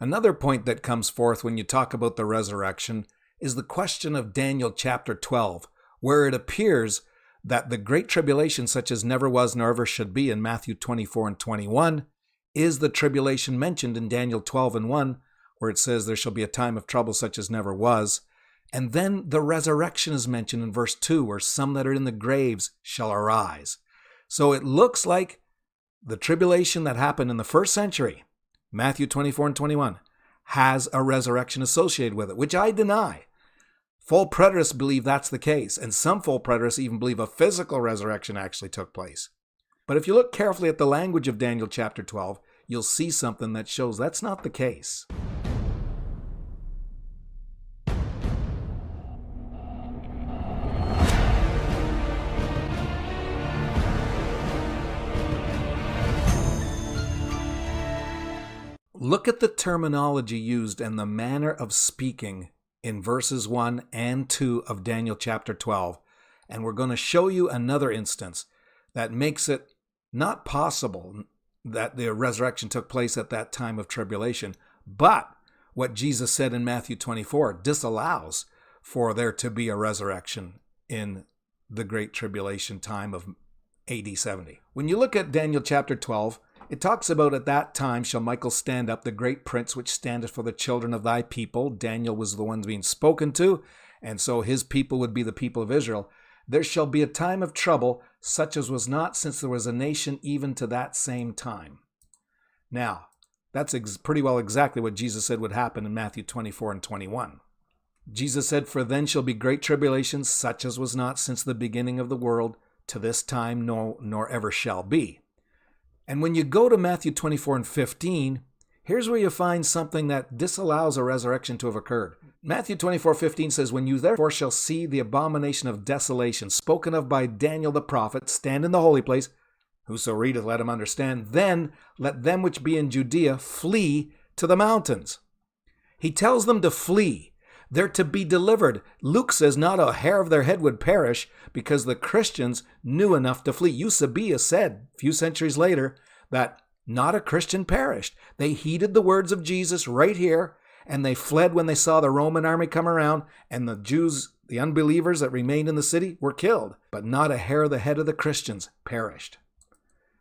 Another point that comes forth when you talk about the resurrection is the question of Daniel chapter 12, where it appears that the Great Tribulation, such as never was nor ever should be in Matthew 24 and 21, is the tribulation mentioned in Daniel 12 and 1, where it says there shall be a time of trouble such as never was. And then the resurrection is mentioned in verse 2, where some that are in the graves shall arise. So it looks like the tribulation that happened in the first century, Matthew 24 and 21, has a resurrection associated with it, which I deny. Full preterists believe that's the case, and some full preterists even believe a physical resurrection actually took place. But if you look carefully at the language of Daniel chapter 12, you'll see something that shows that's not the case. Look at the terminology used and the manner of speaking in verses 1 and 2 of Daniel chapter 12, and we're going to show you another instance that makes it not possible that the resurrection took place at that time of tribulation, but what Jesus said in Matthew 24 disallows for there to be a resurrection in the Great Tribulation time of AD 70. When you look at Daniel chapter 12, it talks about at that time shall Michael stand up, the great prince which standeth for the children of thy people. Daniel was the one being spoken to, and so his people would be the people of Israel. There shall be a time of trouble, such as was not since there was a nation even to that same time. Now, that's pretty well exactly what Jesus said would happen in Matthew 24 and 21. Jesus said, for then shall be great tribulation, such as was not since the beginning of the world to this time, nor ever shall be. And when you go to Matthew 24 and 15, here's where you find something that disallows a resurrection to have occurred. Matthew 24:15 says, when you therefore shall see the abomination of desolation, spoken of by Daniel the prophet, stand in the holy place, whoso readeth, let him understand, then let them which be in Judea flee to the mountains. He tells them to flee. They're to be delivered. Luke says not a hair of their head would perish because the Christians knew enough to flee. Eusebius said a few centuries later that not a Christian perished. They heeded the words of Jesus right here, and they fled when they saw the Roman army come around, and the Jews, the unbelievers that remained in the city, were killed. But not a hair of the head of the Christians perished.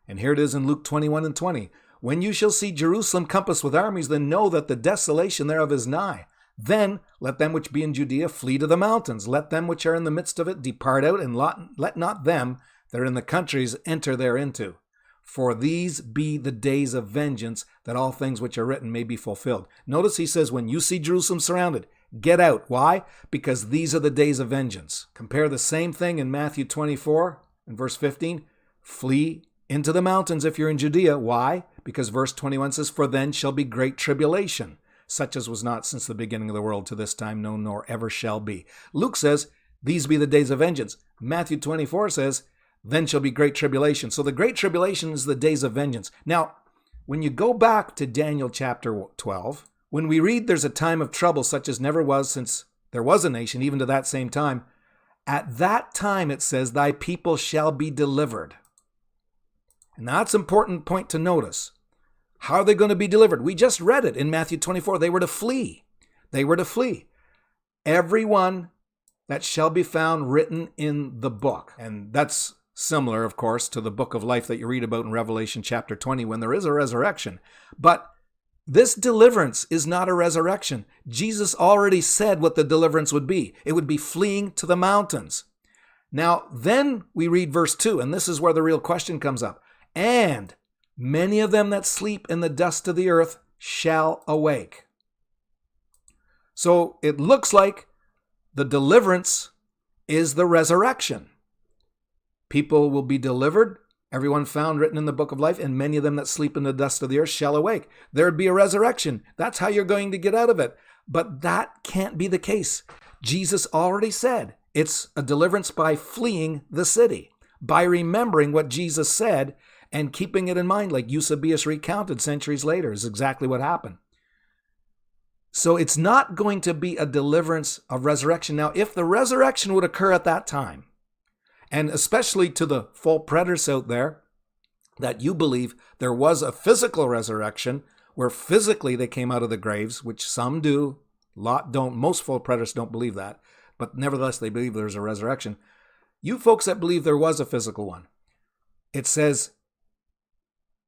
And here it is in Luke 21 and 20. When you shall see Jerusalem compassed with armies, then know that the desolation thereof is nigh. Then let them which be in Judea flee to the mountains. Let them which are in the midst of it depart out, and let not them that are in the countries enter thereinto. For these be the days of vengeance, that all things which are written may be fulfilled. Notice he says, when you see Jerusalem surrounded, get out. Why? Because these are the days of vengeance. Compare the same thing in Matthew 24 and verse 15. Flee into the mountains if you're in Judea. Why? Because verse 21 says, for then shall be great tribulation, such as was not since the beginning of the world to this time, no, nor ever shall be. Luke says, these be the days of vengeance. Matthew 24 says, then shall be great tribulation. So the great tribulation is the days of vengeance. Now, when you go back to Daniel chapter 12, when we read there's a time of trouble such as never was since there was a nation, even to that same time, at that time it says, thy people shall be delivered. And that's an important point to notice. How are they going to be delivered? We just read it in Matthew 24. They were to flee. They were to flee. Everyone that shall be found written in the book. And that's similar, of course, to the book of life that you read about in Revelation chapter 20 when there is a resurrection. But this deliverance is not a resurrection. Jesus already said what the deliverance would be. It would be fleeing to the mountains. Now, then we read verse 2, and this is where the real question comes up. And many of them that sleep in the dust of the earth shall awake. So it looks like the deliverance is the resurrection. People will be delivered, everyone found written in the book of life, and many of them that sleep in the dust of the earth shall awake. There would be a resurrection. That's how you're going to get out of it. But that can't be the case. Jesus already said it's a deliverance by fleeing the city, by remembering what Jesus said and keeping it in mind, like Eusebius recounted centuries later, is exactly what happened. So it's not going to be a deliverance of resurrection. Now, if the resurrection would occur at that time, and especially to the full preterists out there, that you believe there was a physical resurrection, where physically they came out of the graves, which some do, a lot don't, most false preterists don't believe that, but nevertheless they believe there's a resurrection. You folks that believe there was a physical one, it says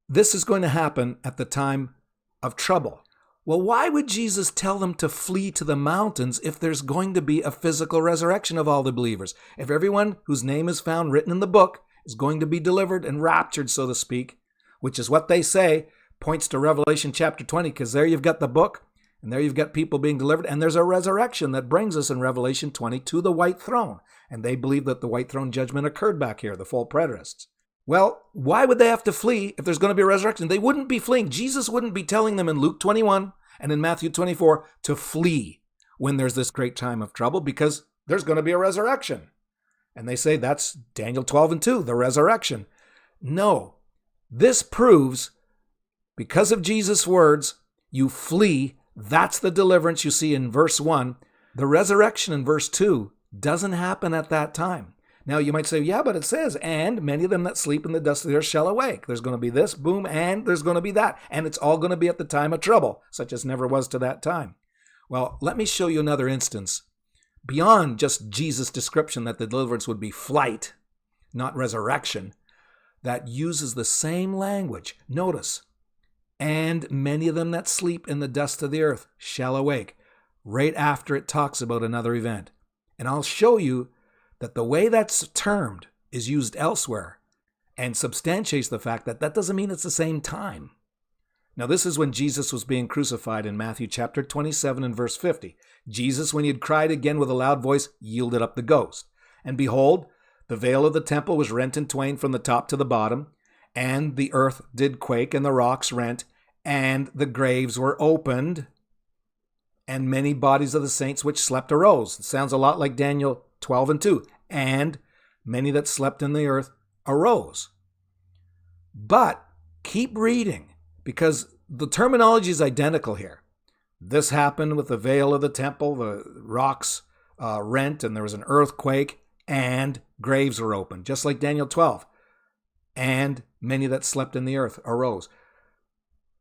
this is going to happen at the time of trouble. Well, why would Jesus tell them to flee to the mountains if there's going to be a physical resurrection of all the believers? If everyone whose name is found written in the book is going to be delivered and raptured, so to speak, which is what they say, points to Revelation chapter 20, because there you've got the book, and there you've got people being delivered, and there's a resurrection that brings us in Revelation 20 to the white throne. And they believe that the white throne judgment occurred back here, the false preterists. Well, why would they have to flee if there's going to be a resurrection? They wouldn't be fleeing. Jesus wouldn't be telling them in Luke 21 and in Matthew 24 to flee when there's this great time of trouble, because there's going to be a resurrection. And they say that's Daniel 12 and 2, the resurrection. No, this proves, because of Jesus' words, you flee. That's the deliverance you see in verse 1. The resurrection in verse 2 doesn't happen at that time. Now you might say, yeah, but it says, and many of them that sleep in the dust of the earth shall awake. There's going to be this, boom, and there's going to be that. And it's all going to be at the time of trouble, such as never was to that time. Well, let me show you another instance. Beyond just Jesus' description that the deliverance would be flight, not resurrection, that uses the same language. Notice, and many of them that sleep in the dust of the earth shall awake. Right after it talks about another event. And I'll show you that the way that's termed is used elsewhere and substantiates the fact that that doesn't mean it's the same time. Now, this is when Jesus was being crucified in Matthew chapter 27 and verse 50. Jesus, when he had cried again with a loud voice, yielded up the ghost. And behold, the veil of the temple was rent in twain from the top to the bottom, and the earth did quake, and the rocks rent, and the graves were opened, and many bodies of the saints which slept arose. It sounds a lot like Daniel 12 and 2. And many that slept in the earth arose. But keep reading, because the terminology is identical here. This happened with the veil of the temple, the rocks rent, and there was an earthquake, and graves were opened, just like Daniel 12. And many that slept in the earth arose.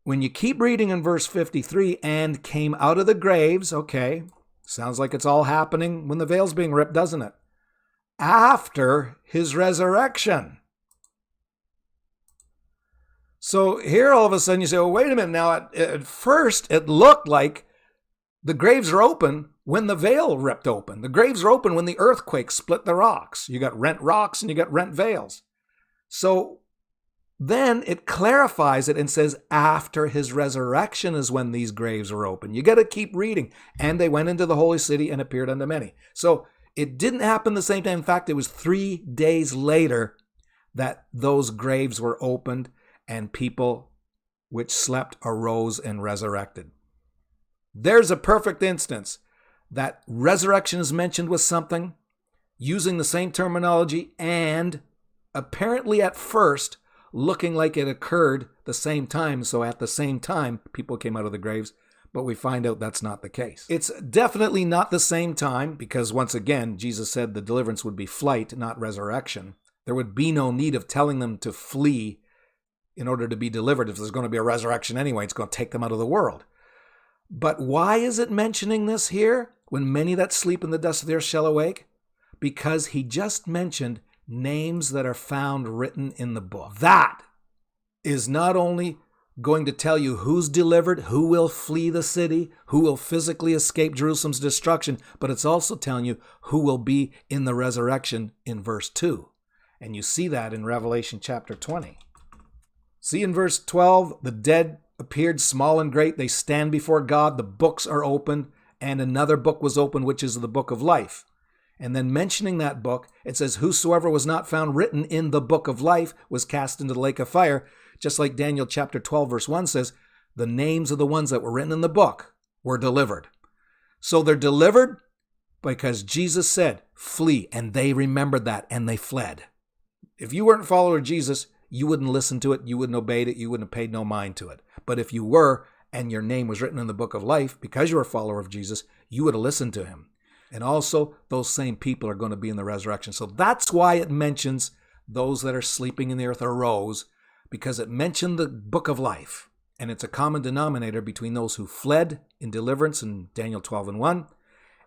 When you keep reading in verse 53, and came out of the graves, okay, sounds like it's all happening when the veil's being ripped, doesn't it? After his resurrection. So here all of a sudden you say, well, wait a minute. Now, at first it looked like the graves are open when the veil ripped open. The graves are open when the earthquake split the rocks. You got rent rocks and you got rent veils. So then it clarifies it and says, after his resurrection is when these graves were open. You got to keep reading. And they went into the holy city and appeared unto many. So it didn't happen the same time. In fact, it was 3 days later that those graves were opened and people which slept arose and resurrected. There's a perfect instance that resurrection is mentioned with something using the same terminology and apparently at first looking like it occurred the same time. So at the same time, people came out of the graves, but we find out that's not the case. It's definitely not the same time because once again, Jesus said the deliverance would be flight, not resurrection. There would be no need of telling them to flee in order to be delivered. If there's going to be a resurrection anyway, it's going to take them out of the world. But why is it mentioning this here? When many that sleep in the dust of the earth shall awake? Because he just mentioned names that are found written in the book. That is not only going to tell you who's delivered, who will flee the city, who will physically escape Jerusalem's destruction, but it's also telling you who will be in the resurrection in verse 2. And you see that in Revelation chapter 20. See in verse 12, the dead appeared small and great. They stand before God. The books are opened, and another book was opened, which is the book of life. And then mentioning that book, it says, whosoever was not found written in the book of life was cast into the lake of fire. Just like Daniel chapter 12, verse 1 says, the names of the ones that were written in the book were delivered. So they're delivered because Jesus said, flee. And they remembered that and they fled. If you weren't a follower of Jesus, you wouldn't listen to it. You wouldn't obey it. You wouldn't have paid no mind to it. But if you were, and your name was written in the book of life, because you're a follower of Jesus, you would have listened to him. And also, those same people are going to be in the resurrection. So that's why it mentions those that are sleeping in the earth arose, because it mentioned the book of life. And it's a common denominator between those who fled in deliverance in Daniel 12:1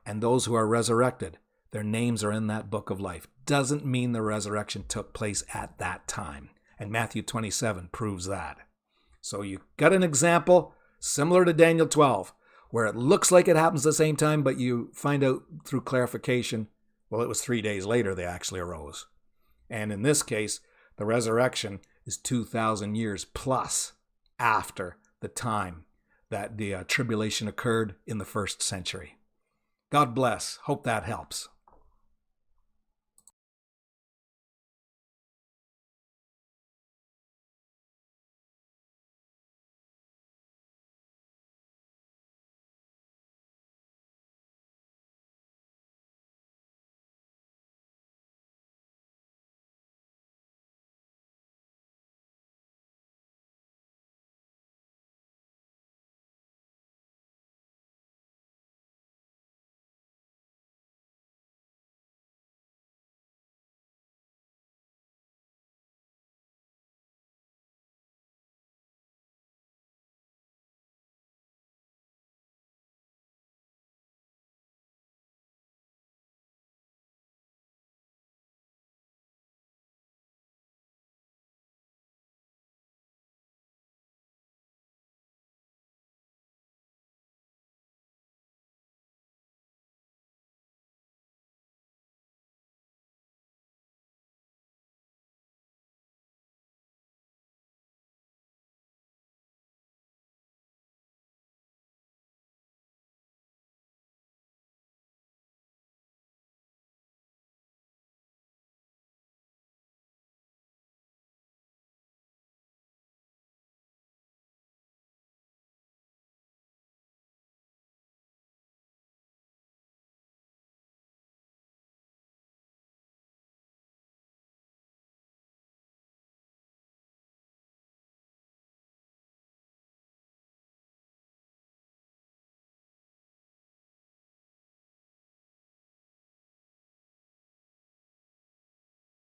and those who are resurrected. Their names are in that book of life. Doesn't mean the resurrection took place at that time. And Matthew 27 proves that. So you got an example similar to Daniel 12, where it looks like it happens at the same time, but you find out through clarification, well, it was 3 days later they actually arose. And in this case, the resurrection is 2,000 years plus after the time that the tribulation occurred in the 1st century. God bless. Hope that helps.